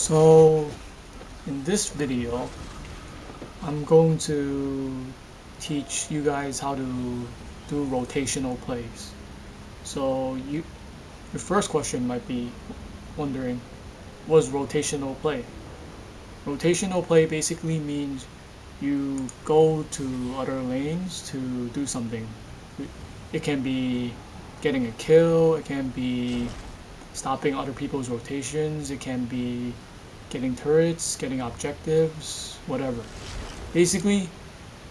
So in this video, I'm going to teach you guys how to do rotational plays. So your first question might be wondering, what is rotational play? Rotational play basically means you go to other lanes to do something. It can be getting a kill, it can be stopping other people's rotations, it can be getting turrets, getting objectives, whatever. Basically,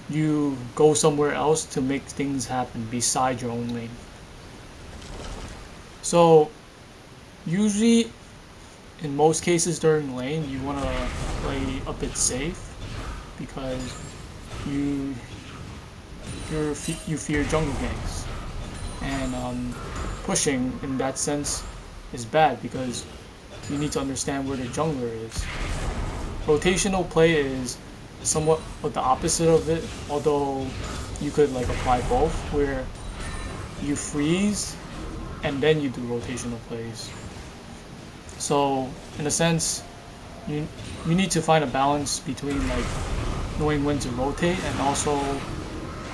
you go somewhere else to make things happen beside your own lane. So usually, in most cases during lane, you want to play a bit safe because you you fear jungle ganks, and pushing in that sense is bad because you need to understand where the jungler is. Rotational play is somewhat the opposite of it, although you could like apply both, where you freeze and then you do rotational plays. So in a sense, you need to find a balance between like knowing when to rotate and also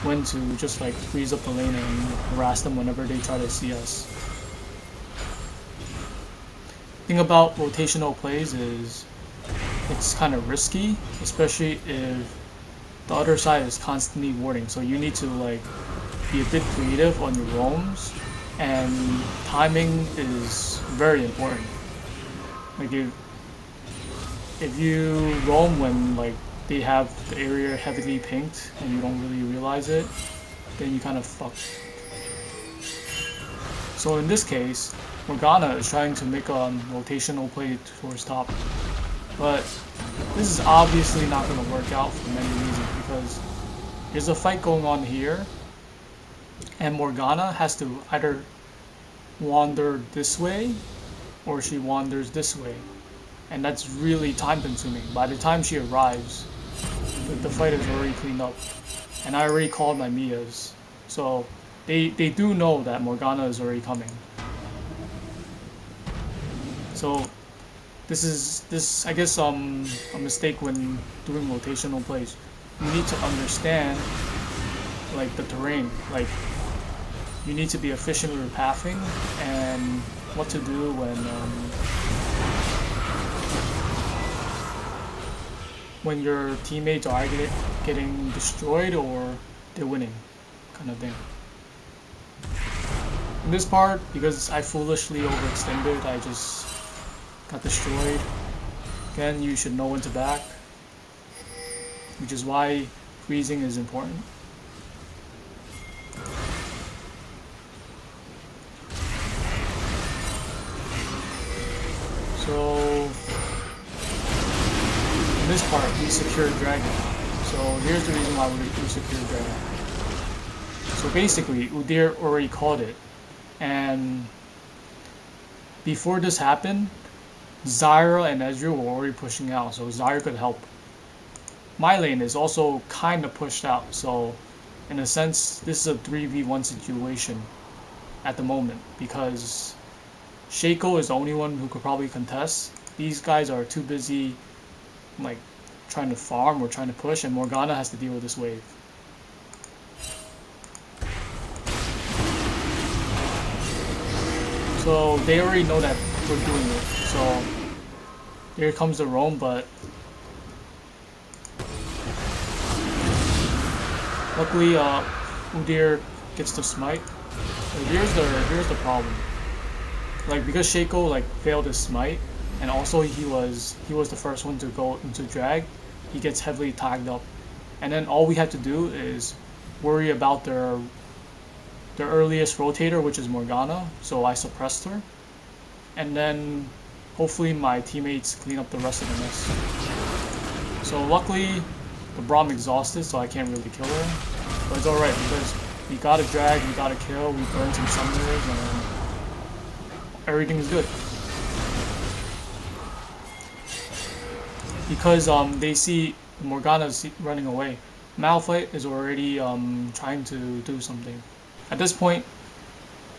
when to just like freeze up the lane and harass them whenever they try to see us. Thing about rotational plays is it's kind of risky, especially if the other side is constantly warding. So you need to like be a bit creative on your roams, and timing is very important. Like if you roam when like they have the area heavily pinked and you don't really realize it, then you kind of fucked. So in this case, Morgana is trying to make a rotational play towards top, but this is obviously not going to work out for many reasons because there's a fight going on here, and Morgana has to either wander this way or she wanders this way, and that's really time consuming. By the time she arrives, the fight is already cleaned up, and I already called my Mias, so they do know that Morgana is already coming. So this I guess a mistake when doing rotational plays. You need to understand like the terrain, like you need to be efficient with your pathing and what to do when your teammates are getting destroyed or they're winning, kind of thing. In this part, because I foolishly overextended, I just got destroyed. Again, you should know when to back, which is why freezing is important. So in this part, we secure dragon. So here's the reason why we secure dragon. So basically, Udyr already called it, and before this happened, Zyra and Ezreal were already pushing out, so Zyra could help. My lane is also kind of pushed out, so in a sense, this is a 3v1 situation at the moment because Shaco is the only one who could probably contest. These guys are too busy like trying to farm or trying to push, and Morgana has to deal with this wave. So they already know that we're doing it. So here comes the roam, but luckily Udyr gets the smite. So here's the problem. Like because Shaco like failed his smite, and also he was the first one to go into drag, he gets heavily tagged up. And then all we have to do is worry about their earliest rotator, which is Morgana, so I suppressed her. And then hopefully my teammates clean up the rest of the mess. So luckily the Braum exhausted, so I can't really kill her. But it's alright because we got a drag, we got a kill, we burned some summoners, and everything is good. Because they see Morgana's running away. Malphite is already trying to do something. At this point,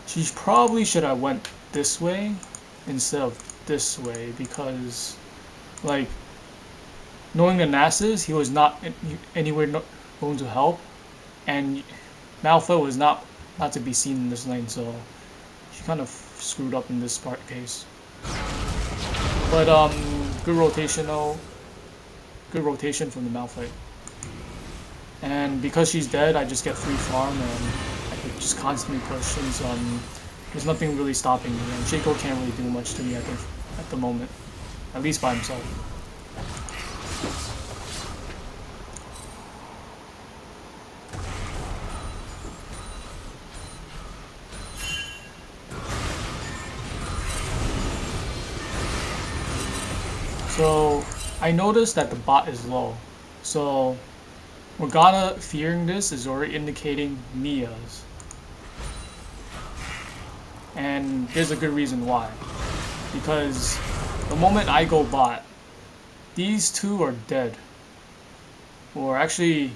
she probably should have went this way instead of this way because Like, knowing the Nasus, he was not anywhere going to help, and Malphite was not to be seen in this lane, so she kind of screwed up in this part case. But good rotation from the Malphite. And because she's dead, I just get free farm and I could just constantly push since there's nothing really stopping me, and Shaco can't really do much to me at the moment, at least by himself. So I noticed that the bot is low, so Morgana fearing this is already indicating Mia's. And there's a good reason why. Because the moment I go bot, these two are dead. Or actually,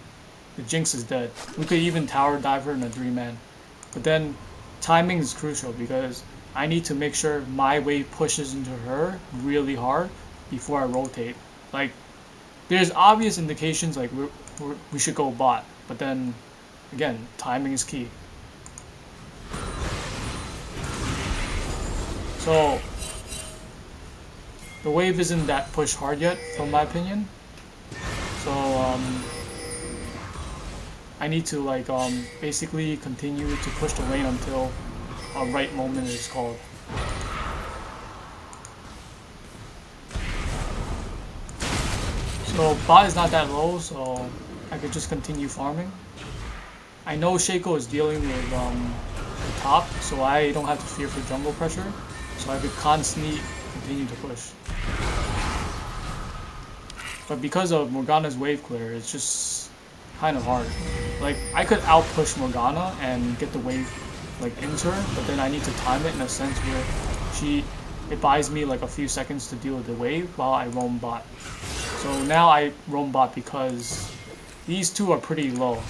the Jinx is dead. We could even tower dive her in a 3-man. But then, timing is crucial because I need to make sure my wave pushes into her really hard before I rotate. Like, there's obvious indications like we should go bot, but then, again, timing is key. So, the wave isn't that pushed hard yet, from my opinion. So, I need to like basically continue to push the lane until a right moment is called. So bot is not that low, so I could just continue farming. I know Shaco is dealing with the top, so I don't have to fear for jungle pressure. So I could constantly continue to push. But because of Morgana's wave clear, it's just kind of hard. Like, I could outpush Morgana and get the wave like into her, but then I need to time it in a sense where it buys me like a few seconds to deal with the wave while I roam bot. So now I roam bot because these two are pretty low,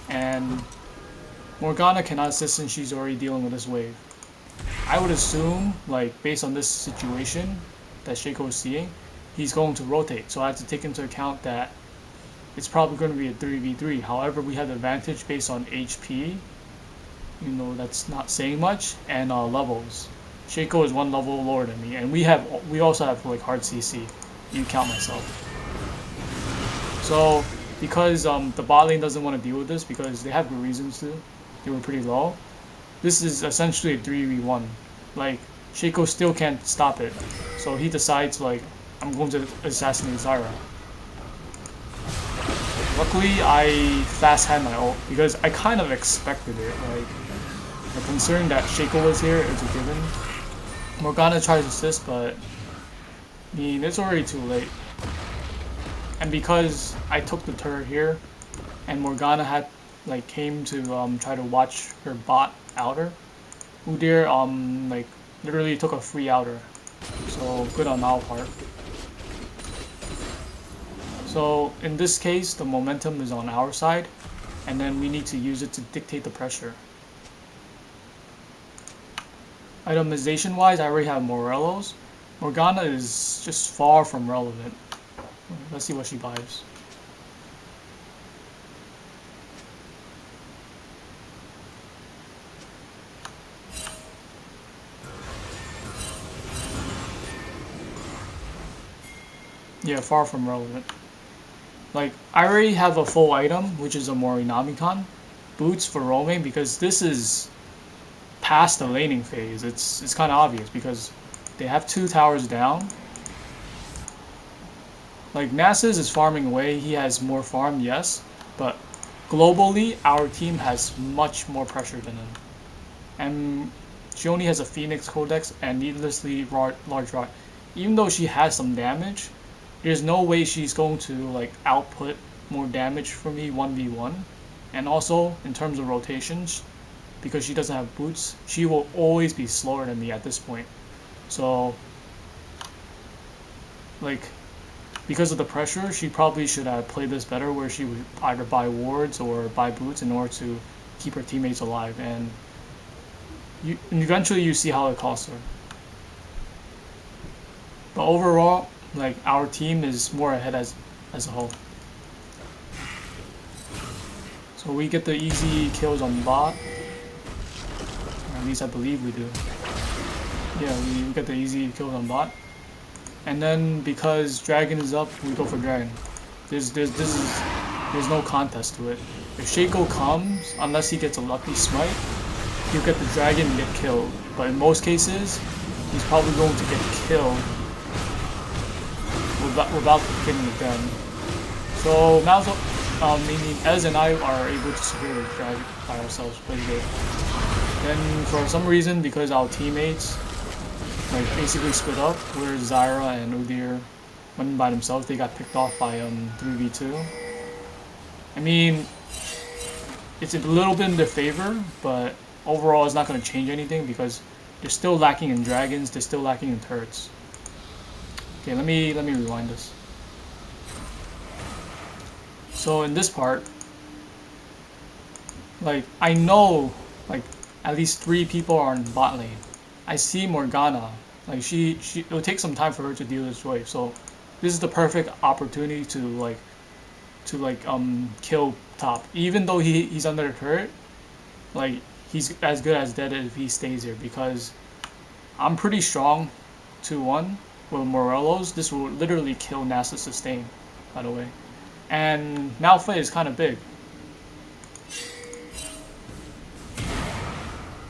and Morgana cannot assist since she's already dealing with this wave. I would assume, like, based on this situation that Shaco is seeing, he's going to rotate. So I have to take into account that it's probably going to be a 3v3. However, we have the advantage based on HP. You know, that's not saying much, and levels. Shaco is one level lower than me, and we also have like hard CC. You count myself. So because the bot lane doesn't want to deal with this because they have good reasons to. They were pretty low. This is essentially a 3v1. Like, Shaco still can't stop it. So he decides, like, I'm going to assassinate Zyra. Luckily, I fast had my ult because I kind of expected it. Like considering that Shaco was here, it's a given. Morgana tries to assist, but I mean, it's already too late. And because I took the turret here, and Morgana had like came to try to watch her bot outer, Udyr like literally took a free outer, so good on our part. So in this case, the momentum is on our side, and then we need to use it to dictate the pressure. Itemization wise, I already have Morelos. Morgana is just far from relevant. Let's see what she buys. Yeah, far from relevant. Like, I already have a full item, which is a Morinamikon. Boots for roaming, because this is past the laning phase. It's kind of obvious, because they have 2 towers down. Like, Nasus is farming away, he has more farm, yes, but globally, our team has much more pressure than him. And she only has a Phoenix Codex and needlessly large rod. Even though she has some damage, there's no way she's going to like output more damage for me 1v1. And also, in terms of rotations, because she doesn't have boots, she will always be slower than me at this point. So, like, because of the pressure, she probably should have played this better, where she would either buy wards or buy boots in order to keep her teammates alive, and eventually you see how it costs her. But overall, like our team is more ahead as a whole. So we get the easy kills on bot. Or at least I believe we do. Yeah, we get the easy kills on bot. And then because dragon is up, we go for dragon. There's no contest to it. If Shaco comes, unless he gets a lucky smite, he'll get the dragon and get killed. But in most cases, he's probably going to get killed without getting it done. So meaning Ez and I are able to secure the dragon by ourselves pretty good. Then for some reason, because our teammates like basically split up, where Zyra and Udyr went by themselves, they got picked off by 3v2. I mean, it's a little bit in their favor, but overall it's not going to change anything because they're still lacking in dragons, they're still lacking in turrets. Okay, let me rewind this. So in this part, like I know like at least 3 people are in bot lane. I see Morgana, like it will take some time for her to deal this wave, so this is the perfect opportunity to kill top. Even though he's under the turret, like he's as good as dead if he stays here, because I'm pretty strong 2-1 with Morelos. This will literally kill Nasa's sustain, by the way. And Malphite is kind of big.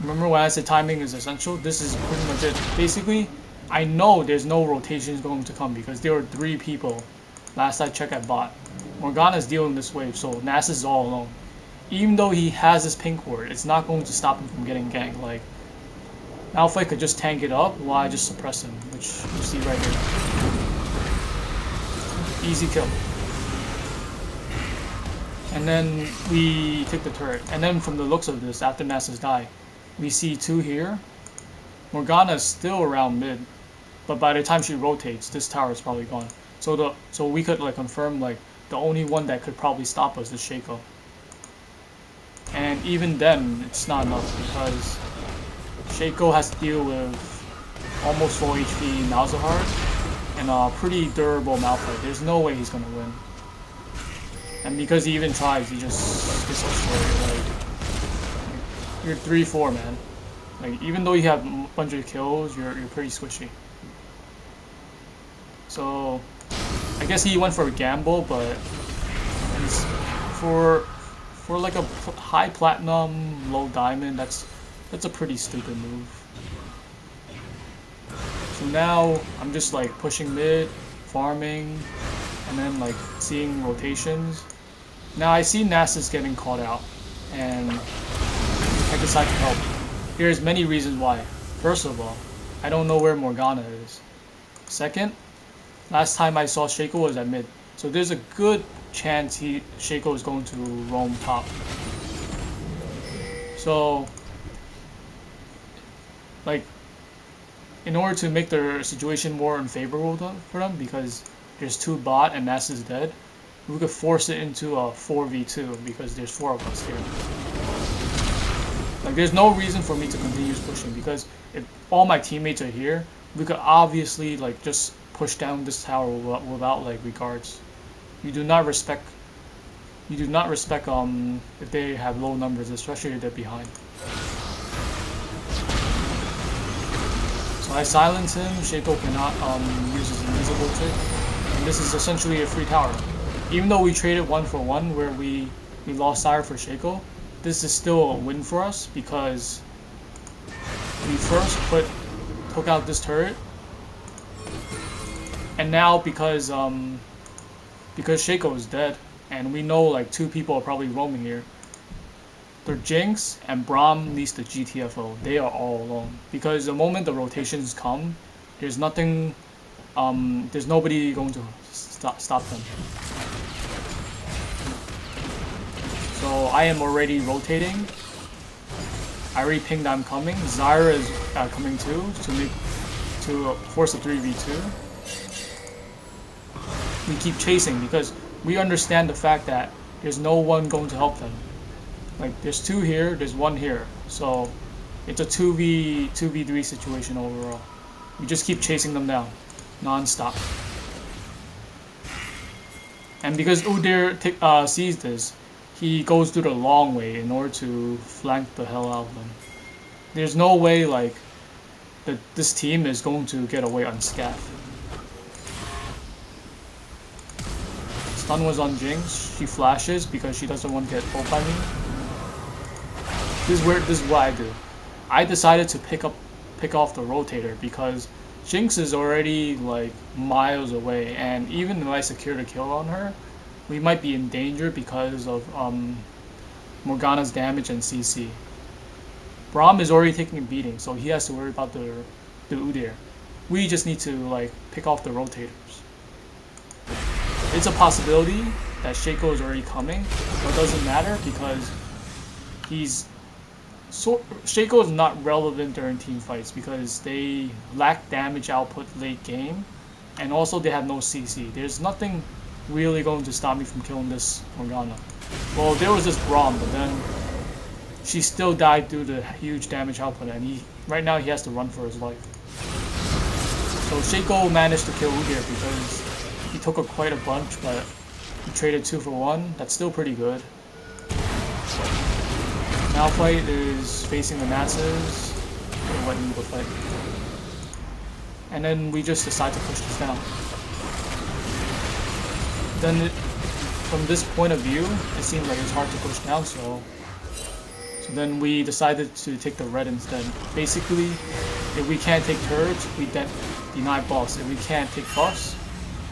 Remember when I said timing is essential? This is pretty much it. Basically, I know there's no rotations going to come because there were 3 people last I checked at bot. Morgana's dealing this wave, so Nasus is all alone. Even though he has his pink ward, it's not going to stop him from getting ganked. Like, Malphite could just tank it up while I just suppress him, which you see right here. Easy kill. And then we take the turret. And then from the looks of this, after Nasus die, we see 2 here. Morgana is still around mid, but by the time she rotates, this tower is probably gone. So we could like confirm like the only one that could probably stop us is Shaco. And even then, it's not enough because Shaco has to deal with almost full HP Malzahar and a pretty durable Malphite. There's no way he's gonna win. And because he even tries, he just gets destroyed. Like, you're 3-4, man. Like, even though you have a bunch of kills, you're pretty squishy. So, I guess he went for a gamble, but for like a high platinum, low diamond, that's a pretty stupid move. So now I'm just like pushing mid, farming, and then like seeing rotations. Now I see Nasus getting caught out, and I decide to help. There's many reasons why. First of all, I don't know where Morgana is. Second, last time I saw Shaco was at mid, so there's a good chance Shaco is going to roam top. So, like, in order to make their situation more unfavorable for them, because there's 2 bot and Nasus is dead, we could force it into a 4v2 because there's 4 of us here. Like, there's no reason for me to continue pushing because if all my teammates are here, we could obviously like just push down this tower without like regards. You do not respect if they have low numbers, especially if they're behind. So I silence him. Shaco cannot use his invisible trick, and this is essentially a free tower. Even though we traded 1-for-1 where we lost Zyra for Shaco, this is still a win for us because we first took out this turret, and now because Shaco is dead and we know like 2 people are probably roaming here, they're Jinx and Braum needs the GTFO. They are all alone because the moment the rotations come, there's nothing, there's nobody going to stop them. So I am already rotating. I already pinged I'm coming. Zyra is coming too to force a 3v2. We keep chasing because we understand the fact that there's no one going to help them. Like there's 2 here, there's 1 here, so it's a 2v3 situation overall. We just keep chasing them down, non-stop. And because Udyr sees this, he goes through the long way in order to flank the hell out of them. There's no way like that this team is going to get away unscathed. Stun was on Jinx. She flashes because she doesn't want to get pulled by me. This is what I do. I decided to pick off the rotator because Jinx is already like miles away, and even if I secure the kill on her, we might be in danger because of Morgana's damage and CC. Braum is already taking a beating, so he has to worry about the Udyr. We just need to like pick off the rotators. It's a possibility that Shaco is already coming, but it doesn't matter because Shaco is not relevant during team fights because they lack damage output late game, and also they have no CC. There's nothing really going to stop me from killing this Morgana. Well, there was this Braum, but then she still died due to huge damage output, and right now he has to run for his life. So Shaco managed to kill Udyr because he took quite a bunch, but he traded 2 for 1. That's still pretty good. Malphite is facing the masses. We'll let him go fight. And then we just decide to push this down. Then from this point of view, it seemed like it's hard to push down, so then we decided to take the red instead. Basically, if we can't take turrets, we deny buffs. If we can't take buffs,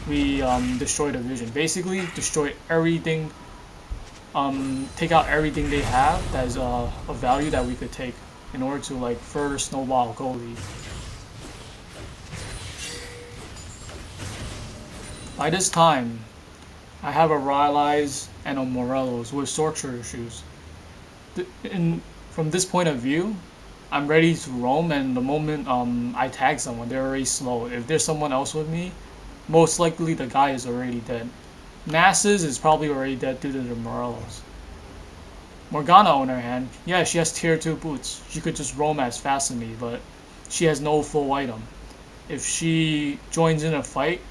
we destroy the vision. Basically, destroy everything, take out everything they have that is a value that we could take in order to like further snowball goalie. By this time, I have a Rylai's and a Morelos with Sorcerer shoes. From this point of view, I'm ready to roam, and the moment I tag someone, they're already slow. If there's someone else with me, most likely the guy is already dead. Nasus is probably already dead due to the Morelos. Morgana, on her hand, yeah, she has tier 2 boots. She could just roam as fast as me, but she has no full item. If she joins in a fight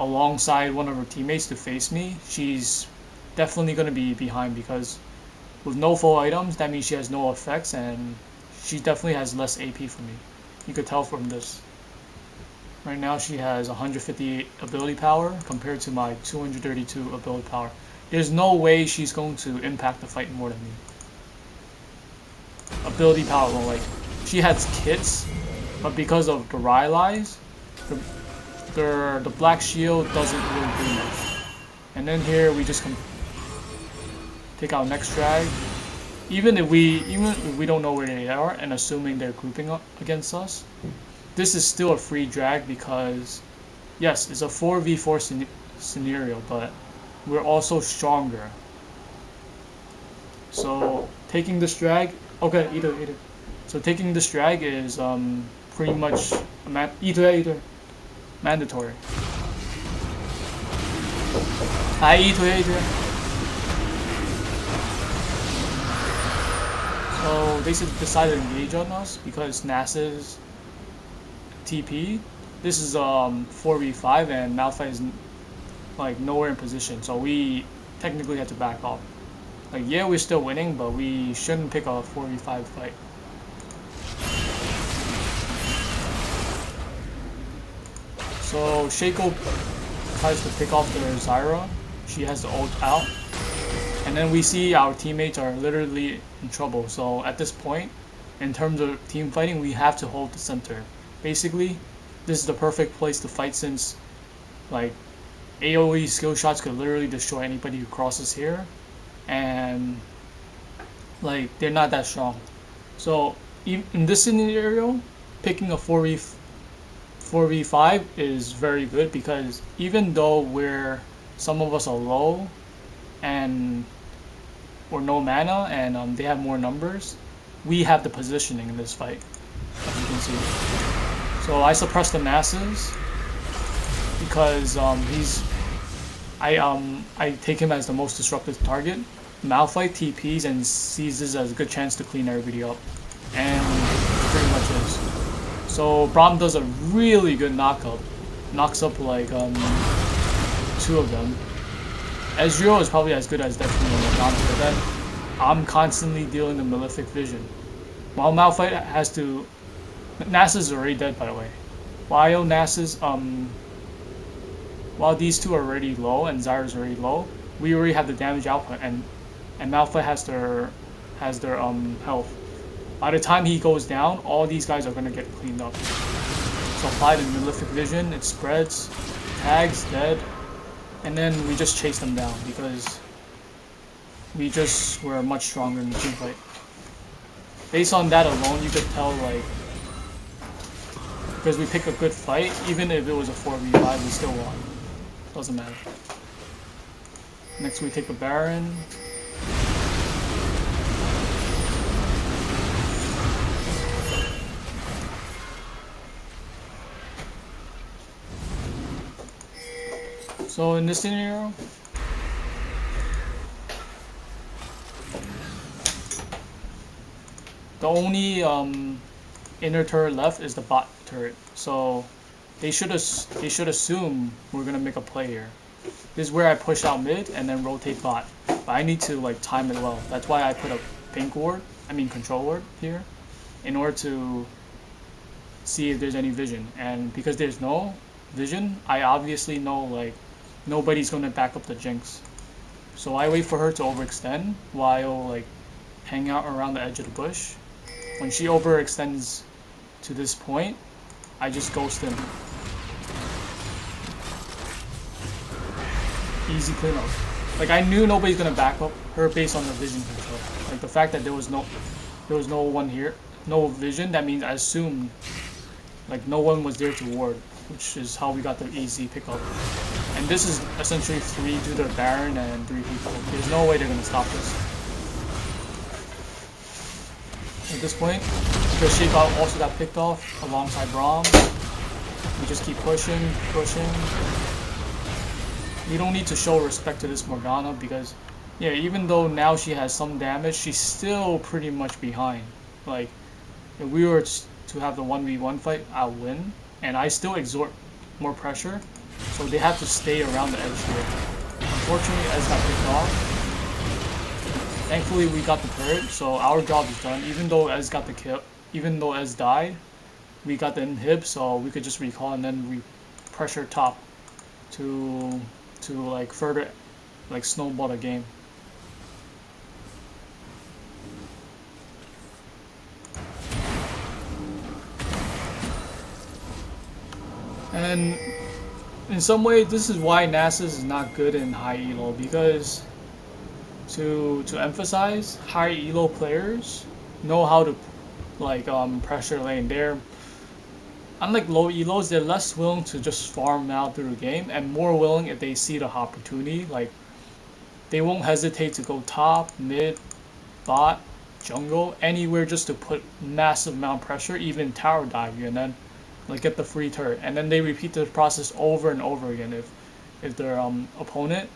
alongside one of her teammates to face me, she's definitely going to be behind because with no full items, that means she has no effects, and she definitely has less AP for me. You could tell from this. Right now she has 150 ability power compared to my 232 ability power. There's no way she's going to impact the fight more than me. Ability power, well, like, she has kits, but because of the Rylai's, the black shield doesn't really do much. And then here we just take out next drag. Even if we don't know where they are, and assuming they're grouping up against us, this is still a free drag because, yes, it's a 4v4 scenario, but we're also stronger. So taking this drag, okay, either. So taking this drag is pretty much either mandatory. either. So they decided to engage on us because Nasus TP. This is 4v5 and Malphite is like nowhere in position, so we technically had to back off. Like, yeah, we're still winning, but we shouldn't pick a 4v5 fight. So Shaco tries to pick off the Zyra. She has the ult out, and then we see our teammates are literally in trouble. So at this point, in terms of team fighting, we have to hold the center. Basically, this is the perfect place to fight since, like, AoE skill shots could literally destroy anybody who crosses here, and like they're not that strong. So in this scenario, picking a 4v5 is very good because even though some of us are low and or no mana and they have more numbers, we have the positioning in this fight, as you can see. So I suppress the masses because I take him as the most disruptive target. Malphite TPs and sees this as a good chance to clean everybody up, and pretty much is. So Braum does a really good knockup, knocks up like two of them. Ezreal is probably as good as Destiny and Morgana, but then I'm constantly dealing the Malefic Vision. While Malphite has to... Nasus is already dead, by the way. While Nasus, while these two are already low and Zyra's already low, we already have the damage output, and Malphite has their health. By the time he goes down, all these guys are gonna get cleaned up. So apply the Malefic Vision, it spreads, tags, dead, and then we just chase them down because we just were much stronger in the team fight. Based on that alone, you could tell, like, because we pick a good fight, even if it was a 4v5, we still won. Doesn't matter. Next we take a Baron. So in this scenario, the only inner turret left is the bot turret. So they should assume we're gonna make a play here. This is where I push out mid and then rotate bot. But I need to like time it well. That's why I put a pink ward, control ward here, in order to see if there's any vision. And because there's no vision, I obviously know like nobody's gonna back up the Jinx. So I wait for her to overextend while like hang out around the edge of the bush. When she overextends to this point, I just ghost in. Easy cleanup. Like I knew nobody's gonna back up her based on the vision control. Like the fact that there was no one here, no vision, that means I assumed like no one was there to ward, which is how we got the easy pickup. And this is essentially 3 to the Baron and 3 people. There's no way they're gonna stop this. At this point, because Shape also got picked off alongside Braum, we just keep pushing. We don't need to show respect to this Morgana because, yeah, even though now she has some damage, she's still pretty much behind. Like, if we were to have the 1v1 fight, I'll win, and I still exert more pressure, so they have to stay around the edge here. Unfortunately, Ez got picked off. Thankfully, we got the turret, so our job is done. Even though Ez got the kill, even though Ez died, we got the inhib, so we could just recall and then we pressure top to like further like snowball the game. And in some way, this is why Nasus is not good in high elo, because to emphasize, high elo players know how to like pressure lane. They're unlike low elos, they're less willing to just farm out through the game and more willing if they see the opportunity. Like they won't hesitate to go top, mid, bot, jungle, anywhere just to put massive amount of pressure, even tower dive you and then like get the free turret. And then they repeat the process over and over again if their opponent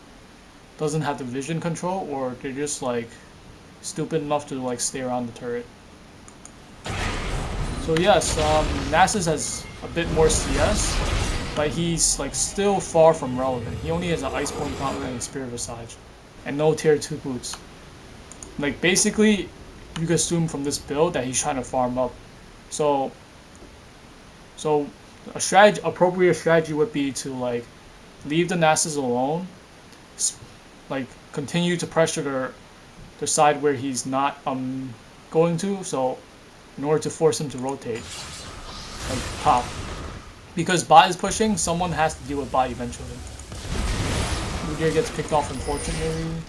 doesn't have the vision control or they're just like stupid enough to like stay around the turret. So yes, Nasus has a bit more CS, but he's like still far from relevant. He only has an Iceborne Gauntlet and Spirit Visage, and no tier 2 boots. Like basically, you can assume from this build that he's trying to farm up. So appropriate strategy would be to like leave the Nasus alone, like continue to pressure the side where he's not going to. So in order to force him to rotate, like top, because bot is pushing, someone has to deal with bot eventually. Udyr gets picked off unfortunately.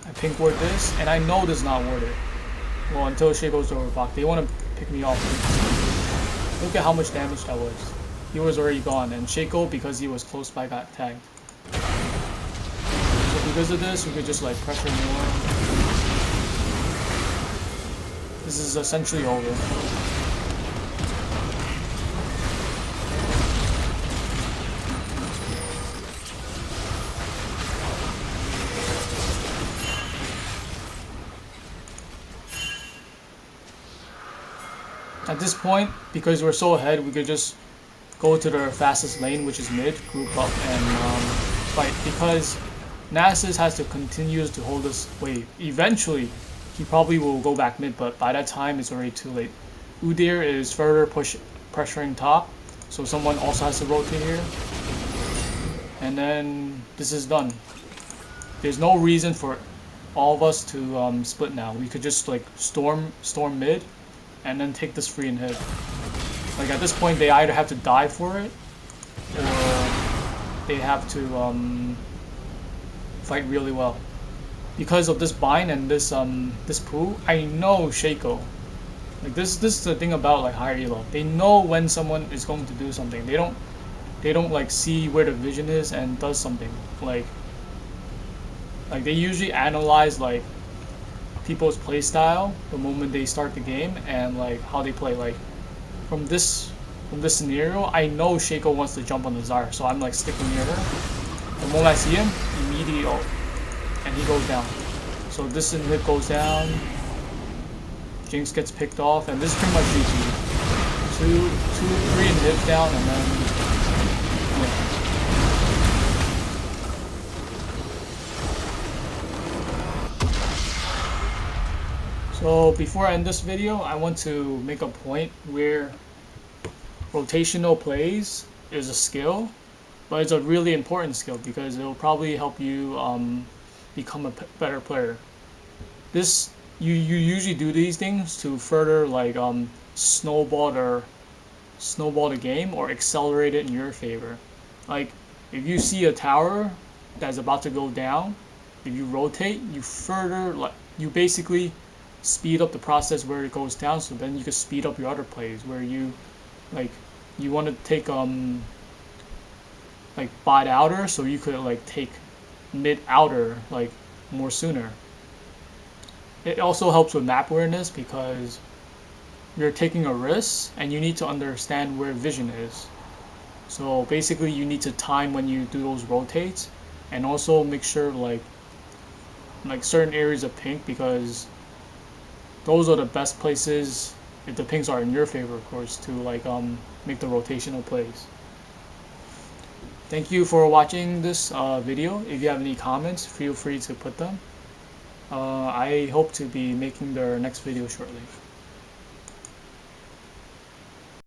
I pink ward this, and I know this is not worth it. Well, until Shay goes to overblock, they want to pick me off. Look at how much damage that was. He was already gone, and Shaco, because he was close by, got tagged. So because of this, we could just like pressure more. This is essentially over. At this point, because we're so ahead, we could just go to their fastest lane, which is mid, group up, and fight. Because Nasus has to continue to hold this wave. Eventually, he probably will go back mid, but by that time, it's already too late. Udyr is further pressuring top, so someone also has to rotate here. And then this is done. There's no reason for all of us to split now. We could just like storm mid, and then take this free and hit. Like at this point, they either have to die for it, or they have to fight really well. Because of this bind and this poo, I know Shaco. Like this is the thing about like higher elo. They know when someone is going to do something. They don't like see where the vision is and does something. Like they usually analyze like people's play style the moment they start the game and like how they play. Like from this scenario, I know Shaco wants to jump on the Zyra, so I'm like sticking near her. The moment I see him, immediately ult, and he goes down. So this inhib goes down. Jinx gets picked off, and this is pretty much GG. Three inhibs down, and then yeah. So before I end this video, I want to make a point where rotational plays is a skill, but it's a really important skill because it will probably help you become a better player. You usually do these things to further like snowball the game or accelerate it in your favor. Like if you see a tower that's about to go down, if you rotate, you basically speed up the process where it goes down, so then you can speed up your other plays where you want to take like bot outer, so you could like take mid outer like more sooner. It also helps with map awareness because you're taking a risk and you need to understand where vision is. So basically you need to time when you do those rotates, and also make sure like certain areas of pink, because those are the best places, if the pinks are in your favor of course, to like make the rotational plays. Thank you for watching this video. If you have any comments, feel free to put them. I hope to be making their next video shortly.